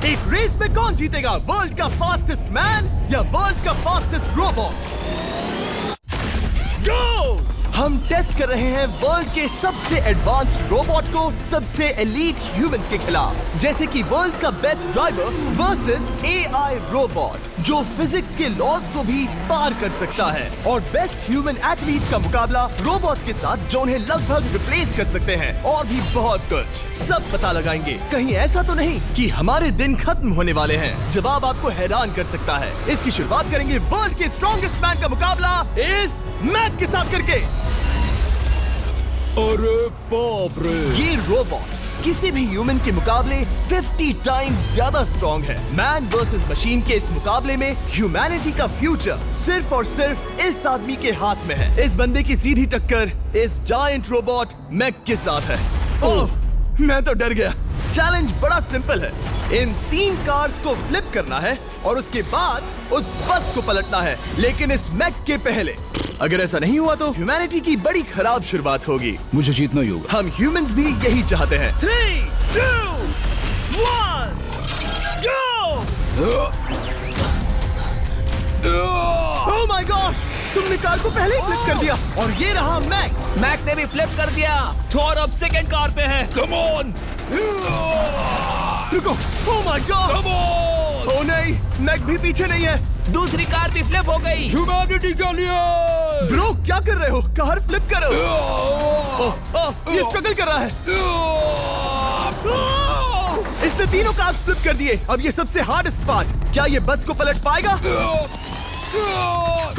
एक रेस में कौन जीतेगा, वर्ल्ड का फास्टेस्ट मैन या वर्ल्ड का फास्टेस्ट रोबोट? गो! हम टेस्ट कर रहे हैं वर्ल्ड के सबसे एडवांस्ड रोबोट को सबसे एलीट ह्यूमंस के खिलाफ, जैसे कि वर्ल्ड का best driver versus AI robot जो फिजिक्स के लॉज को भी पार कर सकता है, और बेस्ट ह्यूमन एथलीट का मुकाबला रोबोट्स के साथ जो उन्हें लगभग रिप्लेस कर सकते हैं, और भी बहुत कुछ। सब पता लगाएंगे। कहीं ऐसा तो नहीं कि हमारे दिन खत्म होने वाले हैं। जवाब आपको हैरान कर सकता है। इसकी शुरुआत करेंगे वर्ल्ड के स्ट्रॉन्गेस्ट मैन का मुकाबला इस मैक के साथ करके। अरे बाप रे! ये रोबोट किसी भी ह्यूमन के मुकाबले 50 टाइम्स ज्यादा स्ट्रॉन्ग है। मैन वर्सेस मशीन के इस मुकाबले में ह्यूमैनिटी का फ्यूचर सिर्फ और सिर्फ इस आदमी के हाथ में है। इस बंदे की सीधी टक्कर इस जायंट रोबोट मैक के साथ है। ओह, मैं तो डर गया। चैलेंज बड़ा सिंपल है। इन 3 कार्स को फ्लिप करना है और उसके बाद उस बस को पलटना है, लेकिन इस मैक के पहले। अगर ऐसा नहीं हुआ तो ह्यूमैनिटी की बड़ी खराब शुरुआत होगी। मुझे जीतना ही होगा। हम ह्यूमंस भी यही चाहते हैं। 3, 2, 1, गो! Oh my god! तुमने कार को पहले ही फ्लिप कर दिया, और ये रहा मैक। मैक ने भी फ्लिप कर दिया। थॉर अब सेकंड कार पे है। Come on! रुको! Oh my god! Come on! Oh नहीं, मैक भी पीछे नहीं है। दूसरी कार भी फ्लिप हो गई। ह्यूमैनिटी के लिए! ब्रो, क्या कर रहे हो? कार फ्लिप करो। ये स्ट्रगल कर रहा है। इसने तीनों कार फ्लिप कर दिए। अब ये सबसे हार्डेस्ट पार्ट। क्या ये बस को पलट पाएगा?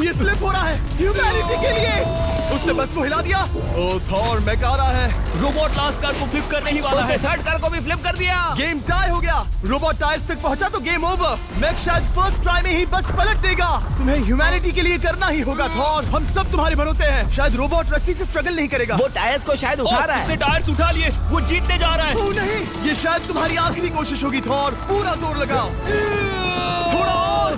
ये स्लिप हो रहा है ह्यूमैनिटी के लिए। उसने बस को हिला दिया। ओह थॉर, मैक आ रहा है। रोबोट लास्ट कार को फ्लिप करने ही वाला है। थर्ड कार को भी फ्लिप कर दिया। गेम टाई हो गया। रोबोट टायर्स तक पहुंचा तो गेम ओवर। मैक शायद फर्स्ट ट्राई में ही बस पलट देगा। तुम्हें ह्यूमैनिटी के लिए करना ही होगा थॉर। हम सब तुम्हारे भरोसे हैं। शायद रोबोट रस्सी से स्ट्रगल नहीं करेगा। वो टायर्स को शायद उठा रहा है। उसने टायर्स उठा लिए। वो जीतने जा रहा है। ओह नहीं, ये शायद तुम्हारी आखिरी कोशिश होगी थॉर। पूरा जोर लगाओ। थोड़ा और।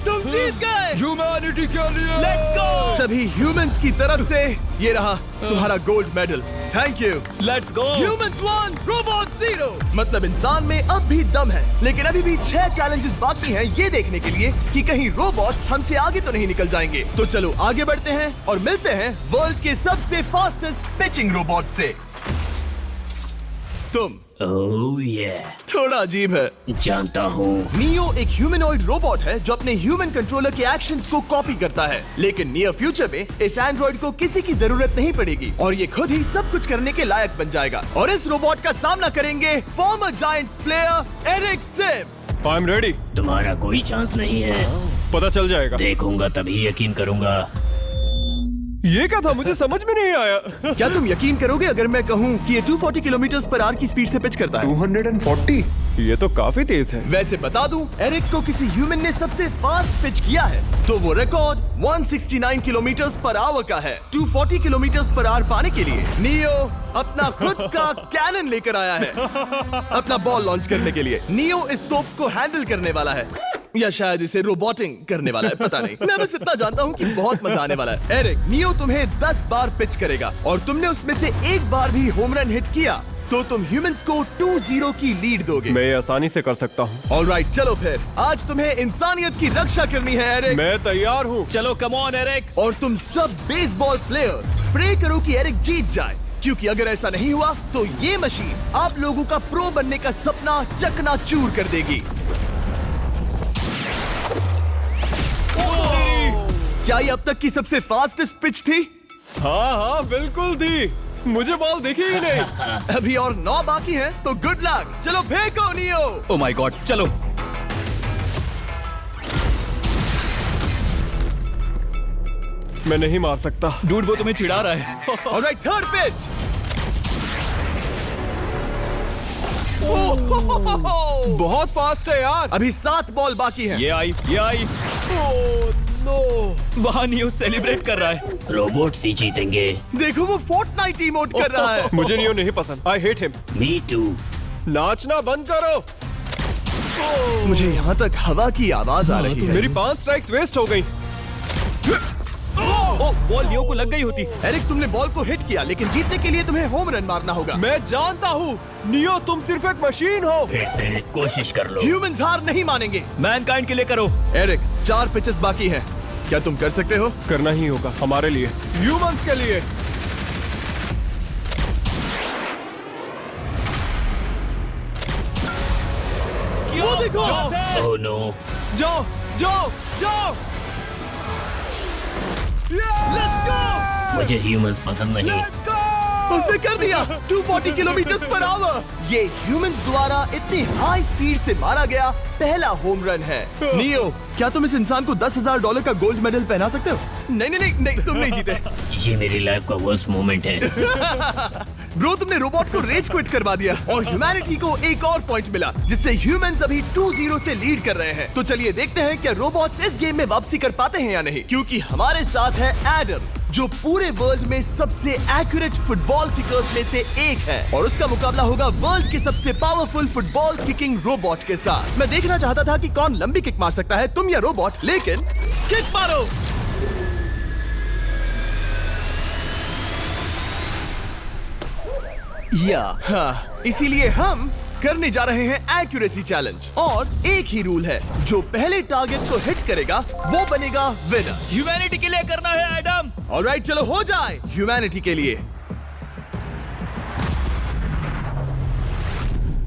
तुम जीत गए। ह्यूमैनिटी के लिए! Let's go! सभी ह्यूमंस की तरफ से ये रहा तुम्हारा gold medal. Thank you. Let's go! Humans 1, Robot 0। मतलब इंसान में अब भी दम है, लेकिन अभी भी 6 चैलेंजेस बाकी हैं ये देखने के लिए कि कहीं रोबोट्स हमसे आगे तो नहीं निकल जाएंगे। तो चलो आगे बढ़ते हैं और मिलते हैं वर्ल्ड के सबसे फास्टेस्ट पिचिंग रोबोट से। तुम ओह ये थोड़ा अजीब है। जानता हूँ। नियो एक ह्यूमनॉइड रोबोट है जो अपने ह्यूमन कंट्रोलर के एक्शंस को कॉपी करता है, लेकिन नियर फ्यूचर में इस एंड्रॉइड को किसी की जरूरत नहीं पड़ेगी और ये खुद ही सब कुछ करने के लायक बन जाएगा। और इस रोबोट का सामना करेंगे former Giants player Eric Sim. I am ready. तुम्हारा कोई चांस नहीं है। पता चल जाएगा। देखूंगा तभी यकीन करूंगा। ये क्या था? मुझे समझ में नहीं आया। क्या तुम यकीन करोगे अगर मैं कहूँ कि ये 240 किलोमीटर पर आवर की स्पीड से पिच करता है? 240? ये तो काफी तेज है। वैसे बता दूं, एरिक को किसी ह्यूमन ने सबसे फास्ट पिच किया है तो वो रिकॉर्ड 169 किलोमीटर पर आवर का है। 240 किलोमीटर पर आवर पाने के लिए नियो अपना खुद का कैनन लेकर आया है अपना बॉल लॉन्च करने के लिए। नियो इस तोप को हैंडल करने वाला है, या शायद इसे रोबोटिंग करने वाला है, पता नहीं। मैं बस इतना जानता हूँ कि बहुत मजा आने वाला है। एरिक, नियो तुम्हें 10 बार पिच करेगा और तुमने उसमें से एक बार भी होम रन हिट किया तो तुम ह्यूमंस को 2-0 की लीड दोगे। मैं ये आसानी से कर सकता हूँ। ऑलराइट, चलो फिर आज तुम्हें इंसानियत की रक्षा करनी है एरिक। मैं तैयार हूँ। चलो कम ऑन एरिक। और तुम सब बेसबॉल प्लेयर्स प्रे करो कि एरिक जीत जाए, क्योंकि अगर ऐसा नहीं हुआ तो ये मशीन आप लोगों का प्रो बनने का सपना चकनाचूर कर देगी। क्या ये अब तक की सबसे फास्टेस्ट पिच थी? हाँ हाँ बिल्कुल थी। मुझे बॉल दिखी ही नहीं। अभी और 9 बाकी हैं, तो गुड लक। चलो फेंको नियो। ओह माय गॉड, चलो। मैं नहीं मार सकता। डूड, वो तुम्हें चिढ़ा रहा है। Alright, third pitch. बहुत फास्ट है यार। अभी 7 बॉल बाकी हैं। ये आई, ये आई। Oh no! वहाँ नियो सेलिब्रेट कर रहा है। रोबोट्स ही जीतेंगे। देखो वो फोर्टनाइट इमोट कर रहा है। मुझे नियो नहीं पसंद। I hate him. Me too. नाचना बंद करो। मुझे यहाँ तक हवा की आवाज आ रही है। मेरी 5 स्ट्राइक्स वेस्ट हो गई। ओ, बॉल लियो को लग गई होती। एरिक, तुमने बॉल को हिट किया, लेकिन जीतने के लिए तुम्हें होम रन मारना होगा। मैं जानता हूँ नियो, तुम सिर्फ एक मशीन हो। फिर से कोशिश कर लो। ह्यूमंस हार नहीं मानेंगे। मैनकाइंड के लिए करो। एरिक, 4 पिचेस बाकी हैं। क्या तुम कर सकते हो? करना ही होगा हमारे लिए, ह्यूमंस के लिए। वो देखो। Oh no. जाओ जाओ जाओ। Let's go. मुझे ह्यूमंस पसंद नहीं। उसने कर दिया 240 किलोमीटर पर आवर। ये ह्यूमंस द्वारा इतनी हाई स्पीड से मारा गया पहला होम रन है। नियो, क्या तुम इस इंसान को $10,000 का गोल्ड मेडल पहना सकते हो? नहीं, तुम नहीं जीते। ये मेरी लाइफ का वर्स्ट मोमेंट है। ब्रो, तुमने रोबोट को रेज क्विट करवा दिया और ह्यूमैनिटी को एक और पॉइंट मिला, जिससे ह्यूमंस अभी 2-0 से लीड कर रहे हैं। तो चलिए देखते हैं क्या रोबोट्स इस गेम में वापसी कर पाते हैं या नहीं, क्योंकि हमारे साथ है एडम, जो पूरे वर्ल्ड में सबसे एक्यूरेट फुटबॉल किकर्स में से एक है, और उसका मुकाबला होगा वर्ल्ड के सबसे पावरफुल फुटबॉल किकिंग रोबोट के साथ। मैं देखना चाहता था कि कौन लंबी किक मार सकता है, तुम या रोबोट, लेकिन किक मारो। हाँ, इसीलिए हम करने जा रहे हैं एक्यूरेसी चैलेंज, और एक ही रूल है, जो पहले टारगेट को हिट करेगा वो बनेगा विनर। ह्यूमैनिटी के लिए करना है एडम। ऑलराइट, चलो हो जाए ह्यूमैनिटी के लिए।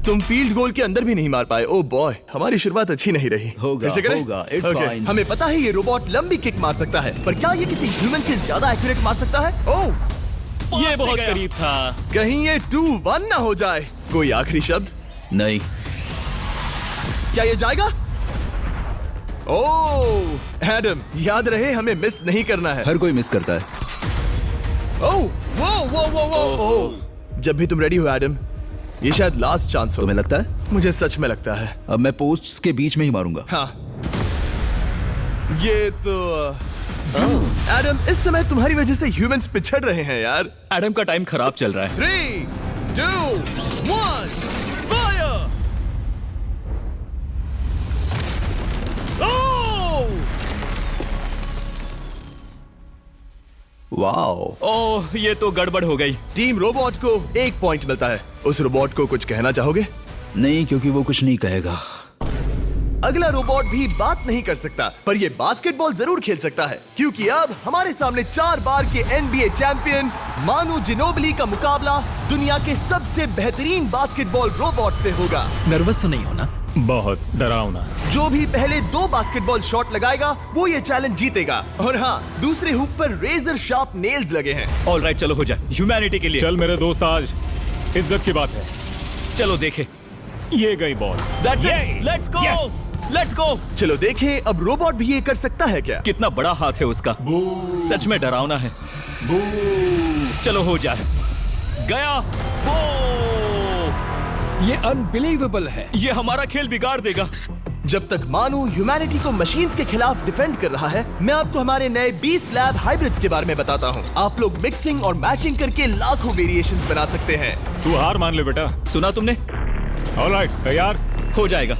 तुम फील्ड गोल के अंदर भी नहीं मार पाए। ओ बॉय, हमारी शुरुआत अच्छी नहीं रही। होगा, फिर से करें? होगा, it's Okay, fine. हमें पता है ये रोबोट लंबी किक मार सकता है, पर क्या ये किसी ह्यूमन से ज्यादा एक्यूरेट मार सकता है? ओह, ये बहुत करीब था। कहीं ये 2-1 ना हो जाए। कोई आखिरी शब्द? नहीं। क्या ये जाएगा? ओह एडम, याद रहे हमें मिस नहीं करना है। हर कोई मिस करता है। ओह वो। जब भी तुम रेडी हो एडम, ये शायद लास्ट चांस हो। तुम्हें लगता है? मुझे सच में लगता है। अब मैं पोस्ट्स के बीच में ही मारूंगा। हाँ, ये तो एडम, इस समय तुम्हारी वजह से ह्यूमंस पिछड़ रहे हैं यार। एडम का टाइम खराब चल रहा है। 3, 2, 1, फायर! वाओ। ओह, ये तो गड़बड़ हो गई। टीम रोबोट को 1 पॉइंट मिलता है। उस रोबोट को कुछ कहना चाहोगे? नहीं, क्योंकि वो कुछ नहीं कहेगा। अगला रोबोट भी बात नहीं कर सकता, पर ये बास्केटबॉल जरूर खेल सकता है, क्योंकि अब हमारे सामने 4 बार के NBA चैंपियन मानू जिनोबिली का मुकाबला दुनिया के सबसे बेहतरीन बास्केटबॉल रोबोट से होगा। नर्वस तो नहीं होना? बहुत डरावना। जो भी पहले 2 बास्केटबॉल शॉट लगाएगा वो ये चैलेंज जीतेगा। और हाँ, दूसरे हुक पर रेजर शार्प नेल्स लगे हैं। ऑलराइट, चलो हो जाए ह्यूमैनिटी के लिए। चल मेरे दोस्त, आज इज्जत की बात है। चलो देखे। ये गई ball. That's it. Let's go. Let's go. चलो देखें अब रोबोट भी ये कर सकता है क्या? कितना बड़ा हाथ है उसका। सच में डरावना है। चलो हो जाए। गया। ये अनबिलीवेबल है। ये हमारा खेल बिगाड़ देगा। जब तक मानू ह्यूमैनिटी को मशीन्स के खिलाफ डिफेंड कर रहा है, मैं आपको हमारे नए 20 लैब हाइब्रिड्स के बारे में बताता हूँ। आप लोग मिक्सिंग और मैचिंग करके लाखों वेरिएशंस बना सकते हैं। तू हार मान ले बेटा। सुना तुमने? ऑलराइट, तैयार? हो जाएगा।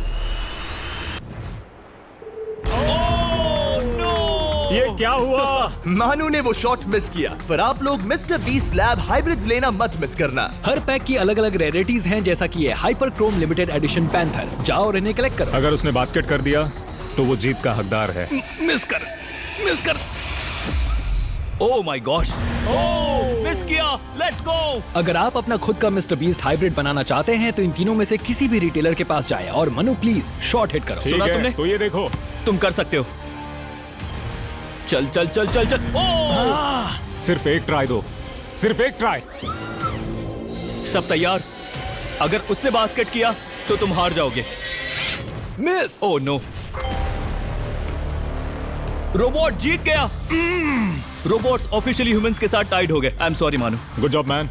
ये क्या हुआ? मानू ने वो शॉट मिस किया, पर आप लोग मिस्टर 20 लैब हाइब्रिड्स लेना मत मिस करना। हर पैक की अलग अलग रेयरिटीज हैं, जैसा कि ये hyper Chrome limited edition panther. जाओ और इन्हें कलेक्ट करो। अगर उसने बास्केट कर दिया तो वो जीत का हकदार है। मिस कर। Oh my gosh. Oh, miss किया। Let's go. अगर आप अपना खुद का मिस्टर बीस्ट हाइब्रिड बनाना चाहते हैं तो इन तीनों में से किसी भी रिटेलर के पास जाएं और मनु प्लीज शॉट हिट करो। ठीक सुना है, तुमने? तो ये देखो। तुम कर सकते हो। चल। ओह! सिर्फ एक ट्राई दो, सिर्फ एक ट्राई। सब तैयार? अगर उसने बास्केट किया तो तुम हार जाओगे। मिस। ओह नो, रोबोट जीत गया। रोबोट्स ऑफिशियली ह्यूमंस के साथ टाइड हो गए। आई एम सॉरी मानू। Good job man.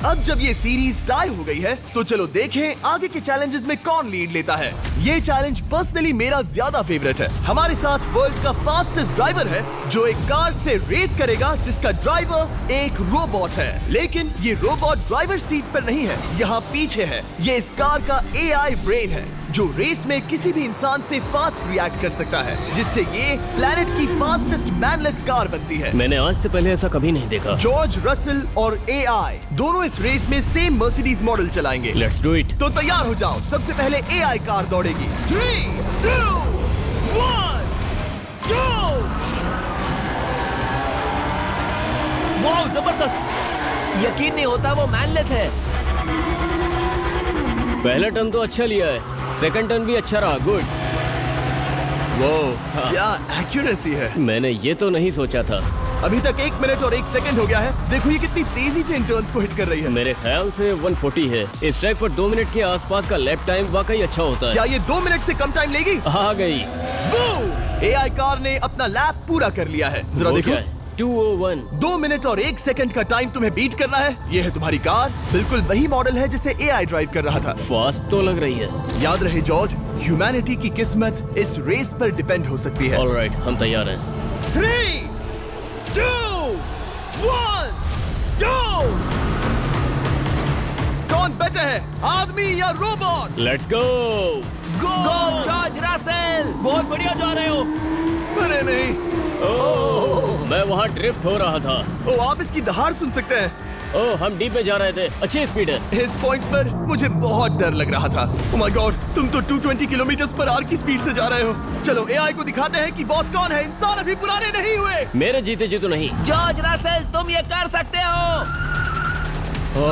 अब जब ये सीरीज टाई हो गई है, तो चलो देखें आगे के चैलेंजेस में कौन लीड लेता है। ये चैलेंज पर्सनली मेरा ज्यादा फेवरेट है। हमारे साथ वर्ल्ड का फास्टेस्ट ड्राइवर है, जो एक कार से रेस करेगा जिसका ड्राइवर एक रोबोट है। लेकिन ये रोबोट ड्राइवर सीट पर नहीं है, यहाँ पीछे है। ये इस कार का AI ब्रेन है, जो रेस में किसी भी इंसान से फास्ट रिएक्ट कर सकता है, जिससे ये प्लेनेट की फास्टेस्ट मैनलेस कार बनती है। मैंने आज से पहले ऐसा कभी नहीं देखा। जॉर्ज रसल और एआई दोनों इस रेस में सेम मर्सिडीज मॉडल चलाएंगे। Let's do it. तो तैयार हो जाओ, सबसे पहले एआई कार दौड़ेगी। 3, 2, 1, go! वाह जबरदस्त, यकीन नहीं होता वो मैनलेस है। पहला टर्न तो अच्छा लिया है, सेकंड टर्न भी अच्छा रहा। गुड। वो क्या एक्यूरेसी है। मैंने ये तो नहीं सोचा था। अभी तक 1 मिनट और 1 सेकंड हो गया है। देखो ये कितनी तेजी से इन टर्न्स को हिट कर रही है। मेरे ख्याल से 140 है। इस ट्रैक पर 2 मिनट के आसपास का लैप टाइम वाकई अच्छा होता है। क्या ये 2 मिनट से कम टाइम लेगी? आ गई। एआई कार ने अपना लैप पूरा कर लिया है। जरा वो देखो, क्या है? 201। 2 मिनट और 1 सेकंड का टाइम तुम्हें बीट करना है। ये है तुम्हारी कार, बिल्कुल वही मॉडल है जिसे एआई ड्राइव कर रहा था। फास्ट तो लग रही है। याद रहे जॉर्ज, ह्यूमैनिटी की किस्मत इस रेस पर डिपेंड हो सकती है। ऑलराइट, हम तैयार हैं। 3, 2, 1, go! कौन बेटर है, आदमी या robot? Let's go. Go George Russell, बहुत बढ़िया जा रहे हो। अरे नहीं, मैं वहाँ ड्रिफ्ट हो रहा था। ओ आप इसकी दहाड़ सुन सकते हैं। ओह, हम डीप में जा रहे थे। अच्छी स्पीड है। इस पॉइंट पर मुझे बहुत डर लग रहा था। ओह माय गॉड, तुम तो 220 किलोमीटर पर आवर की स्पीड से जा रहे हो। चलो एआई को दिखाते हैं कि बॉस कौन है। इंसान अभी पुराने नहीं हुए। मेरे जीते जी तो नहीं। जॉर्ज रसेल, तुम ये कर सकते हो।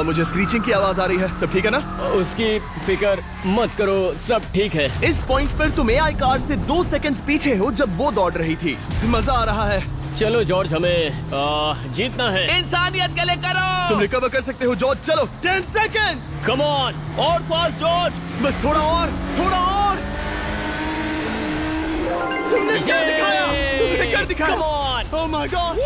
मुझे स्क्रीचिंग की आवाज आ रही है। सब ठीक है ना? उसकी फिक्र मत करो, सब ठीक है। इस पॉइंट पर तुम एआई कार से 2 सेकंड पीछे हो जब वो दौड़ रही थी। मजा आ रहा है। चलो जॉर्ज, हमें जीतना है। इंसानियत के लिए करो। तुम रिकवर कर सकते हो जॉर्ज। चलो 10 सेकंड्स। Come on. और फास्ट जॉर्ज। बस थोड़ा और, थोड़ा और। तुमने कर दिखाया, तुमने कर दिखाया। Come on. Oh my God.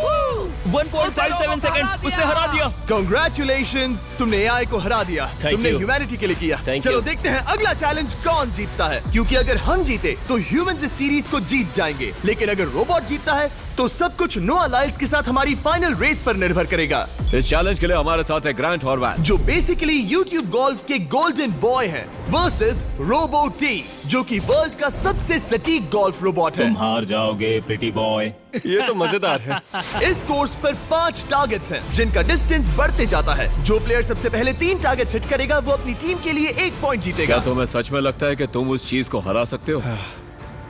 1.57 second, उसने हरा दिया। Congratulations, तुमने एआई को हरा दिया। Thank तुमने you. ह्यूमैनिटी के लिए किया। Thank चलो you. देखते हैं अगला चैलेंज कौन जीतता है, क्योंकि अगर हम जीते तो ह्यूमंस इस सीरीज को जीत जाएंगे, लेकिन अगर रोबोट जीतता है तो सब कुछ नोआ लाइल्स के साथ हमारी फाइनल रेस पर निर्भर करेगा। इस चैलेंज के लिए हमारे साथ है ग्रांट हॉर्वैट, जो बेसिकली YouTube गोल्फ के गोल्डन बॉय हैं, वर्सेस रोबो टी, जो कि वर्ल्ड का सबसे सटीक गोल्फ रोबोट है। तुम हार जाओगे प्रिटी बॉय। ये तो मजेदार है। इस कोर्स पर 5 टारगेट्स हैं, जिनका डिस्टेंस बढ़ते जाता है। जो प्लेयर सबसे पहले 3 टारगेट्स हिट करेगा वो अपनी टीम के लिए 1 पॉइंट जीतेगा। क्या तुम्हें सच में लगता है कि तुम उस चीज को हरा सकते हो?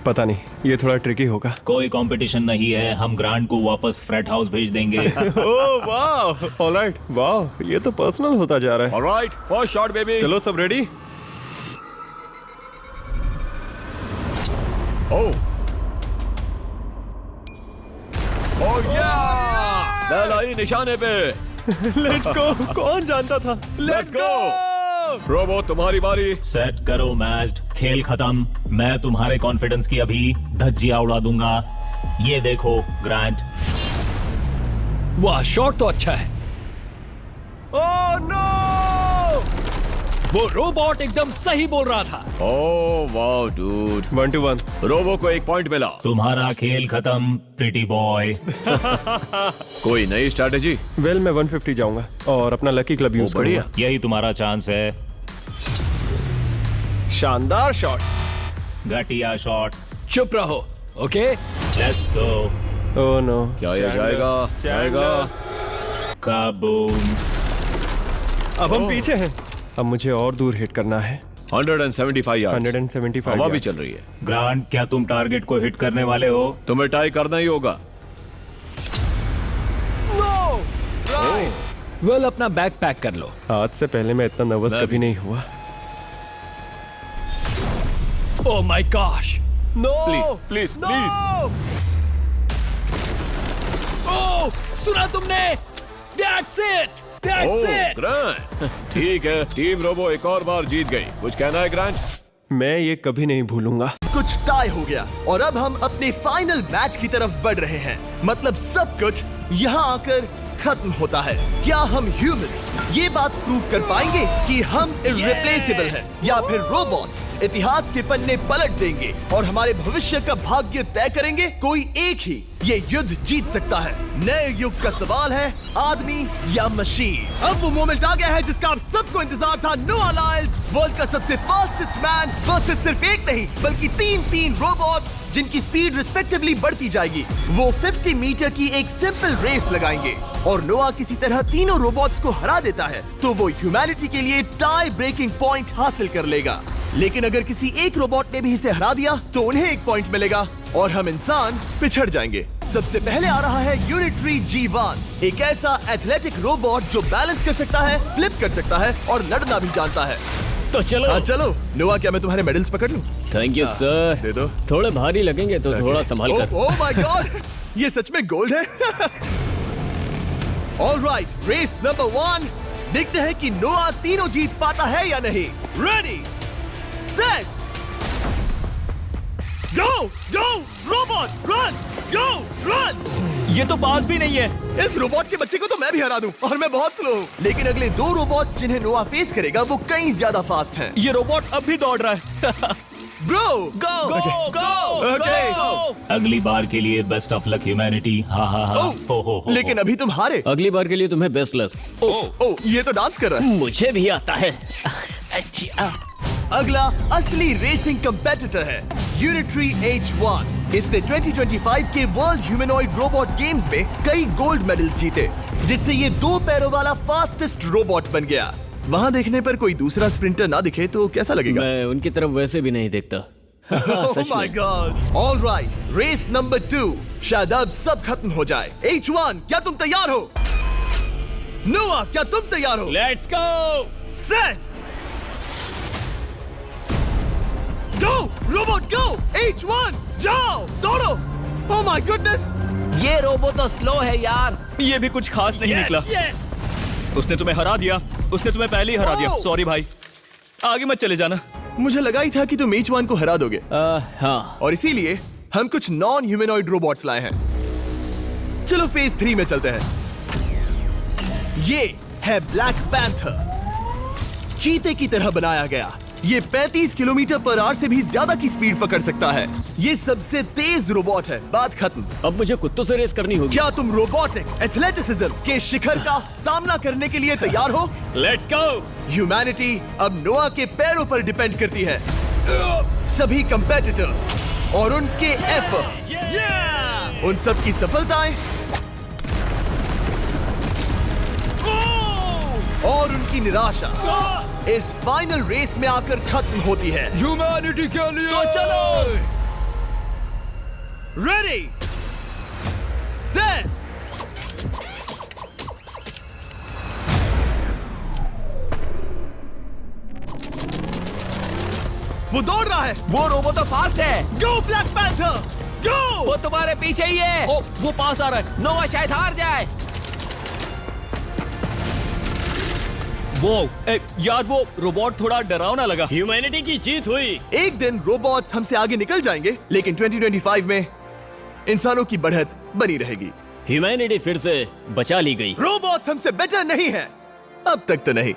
पता नहीं, ये थोड़ा ट्रिकी होगा। कोई कंपटीशन नहीं है, हम ग्रांट को वापस फ्रेट हाउस भेज देंगे। ओह वाह, ऑलराइट, वाह, ये तो पर्सनल होता जा रहा है। Alright, first shot baby. चलो सब रेडी? ओह ओह या, बैल आई निशाने पे। Let's go. कौन जानता था? Let's go. रोबो, तुम्हारी बारी। सेट करो मैच, खेल खत्म। मैं तुम्हारे कॉन्फिडेंस की अभी धज्जियां उड़ा दूंगा। ये देखो ग्रांट। वाह, शॉट तो अच्छा है। ओह नो, वो रोबोट एकदम सही बोल रहा था। Oh wow dude. 1 to 1। Robo को 1 पॉइंट मिला। तुम्हारा खेल खत्म प्रिटी बॉय। कोई नई स्ट्रैटेजी? वेल, मैं 150 जाऊंगा और अपना लकी क्लब यूज बढ़िया। करूंगा। यही तुम्हारा चांस है। शानदार शॉट। घटिया शॉट। चुप रहो, okay? Let's go. Oh no. क्या ये जाएगा? जाएगा। काबूम। अब हम पीछे हैं। अब मुझे और दूर हिट करना है। 175 यार्ड्स। 175 हवा भी yards। चल रही है। ग्रांट, क्या तुम टारगेट को हिट करने वाले हो? तुम्हें टाई करना ही होगा। वेल, अपना बैग पैक कर लो। आज से पहले मैं इतना नर्वस मैं कभी भी। नहीं हुआ। Oh my gosh. No please please please. Oh, सुना तुमने? That's it, that's it. Grant, ठीक है, टीम रोबो एक और बार जीत गई। कुछ कहना है ग्रांट? मैं ये कभी नहीं भूलूंगा। कुछ टाई हो गया और अब हम अपने फाइनल मैच की तरफ बढ़ रहे हैं। मतलब सब कुछ यहाँ आकर खत्म होता है। क्या हम ह्यूमंस ये बात प्रूव कर पाएंगे कि हम इर्रिप्लेसेबल हैं, या फिर रोबोट्स इतिहास के पन्ने पलट देंगे और हमारे भविष्य का भाग्य तय करेंगे? कोई एक ही ये युद्ध जीत सकता है। नए युग का सवाल है, आदमी या मशीन। अब वो मोमेंट आ गया है जिसका आप सबको इंतजार था। नोआ लाइल्स, वर्ल्ड का सबसे फास्टेस्ट मैन वर्सेस सिर्फ एक नहीं बल्कि तीन रोबोट्स जिनकी स्पीड रिस्पेक्टिवली बढ़ती जाएगी। वो 50 मीटर की एक सिंपल रेस लगाएंगे और नोआ किसी तरह तीनों रोबोट्स को हरा देता है तो वो ह्यूमैनिटी के लिए टाई ब्रेकिंग पॉइंट हासिल कर लेगा। लेकिन अगर किसी एक रोबोट ने भी इसे हरा दिया तो उन्हें एक पॉइंट मिलेगा और हम इंसान पिछड़ जाएंगे। सबसे पहले आ रहा है यूनिट्री G1, एक ऐसा एथलेटिक रोबोट जो बैलेंस कर सकता है, फ्लिप कर सकता है और लड़ना भी जानता है। तो चलो। हाँ चलो। नोआ, क्या मैं तुम्हारे मेडल्स पकड़ लूं? Thank you sir. दे दो। थोड़े भारी लगेंगे तो थोड़ा संभाल कर। ओह माय गॉड, ये सच में गोल्ड है। ऑलराइट, रेस नंबर 1, देखते हैं कि नोआ तीनों जीत पाता है या नहीं। रेडी, सेट, गो गो रोबोट, रन, गो रन। ये तो पास भी नहीं है। इस रोबोट के बच्चे को तो मैं भी हरा दूं और मैं बहुत स्लो हूं। लेकिन अगले 2 रोबोट्स जिन्हें नोआ फेस करेगा वो कहीं ज्यादा फास्ट हैं। ये रोबोट अब भी दौड़ रहा है। ब्रो, गो गो गो ओके। अगली बार के लिए बेस्ट ऑफ लक ह्यूमैनिटी। हाँ हाँ हाँ। हो। लेकिन अभी तुम हारे। अगली बार के लिए तुम्हें बेस्ट लक। ओ, ये तो डांस कर रहा है। मुझे भी आता है। अगला असली रेसिंग कंपेटिटर है यूनिट्री H1। इसने 2025 के वर्ल्ड ह्यूमनॉइड रोबोट गेम्स में कई गोल्ड मेडल्स जीते, जिससे ये 2 पैरों वाला फास्टेस्ट रोबोट बन गया। वहाँ देखने पर कोई दूसरा स्प्रिंटर ना दिखे तो कैसा लगेगा? मैं उनकी तरफ वैसे भी नहीं देखता। Oh my God! All right, race number 2। शायद अब सब खत्म हो जाए। H1, क्या तुम तैयार हो? नोआ, क्या तुम तैयार हो? Let's go. Set, go robot go. H1, जाओ, दौड़ो। Oh my goodness! ये रोबो तो स्लो है यार। ये भी कुछ खास नहीं निकला। उसने तुम्हें हरा दिया। उसने तुम्हें पहले ही हरा दिया। सॉरी भाई, आगे मत चले जाना। मुझे लगा ही था कि तुम H1 को हरा दोगे, हाँ। और इसीलिए हम कुछ नॉन ह्यूमनॉइड रोबोट्स लाए हैं। चलो फेज 3 में चलते हैं। ये है ब्लैक पैंथर, चीते की तरह बनाया गया। ये 35 किलोमीटर पर आवर से भी ज्यादा की स्पीड पकड़ सकता है। ये सबसे तेज रोबोट है। बात खत्म। अब मुझे कुत्तों से रेस करनी होगी। क्या तुम रोबोटिक एथलेटिसिज्म के शिखर का सामना करने के लिए तैयार हो? Let's go. ह्यूमैनिटी अब नोआ के पैरों पर डिपेंड करती है। सभी कंपेटिटर्स और उनके एफर्ट्स, उन सब की सफलताएं और उनकी निराशा इस फाइनल रेस में आकर खत्म होती है। ह्यूमैनिटी के लिए। तो चलो, रेडी, सेट, वो दौड़ रहा है। वो रोबो तो फास्ट है। गो ब्लैक पैंथर, गो। वो तुम्हारे पीछे ही है। ओ, वो पास आ रहा है। नोआ शायद हार जाए। वो यार वो रोबोट थोड़ा डरावना लगा। ह्यूमैनिटी की जीत हुई। एक दिन रोबोट्स हमसे आगे निकल जाएंगे, लेकिन 2025 में इंसानों की बढ़त बनी रहेगी। ह्यूमैनिटी फिर से बचा ली गई। रोबोट्स हमसे बेटर नहीं है, अब तक तो नहीं।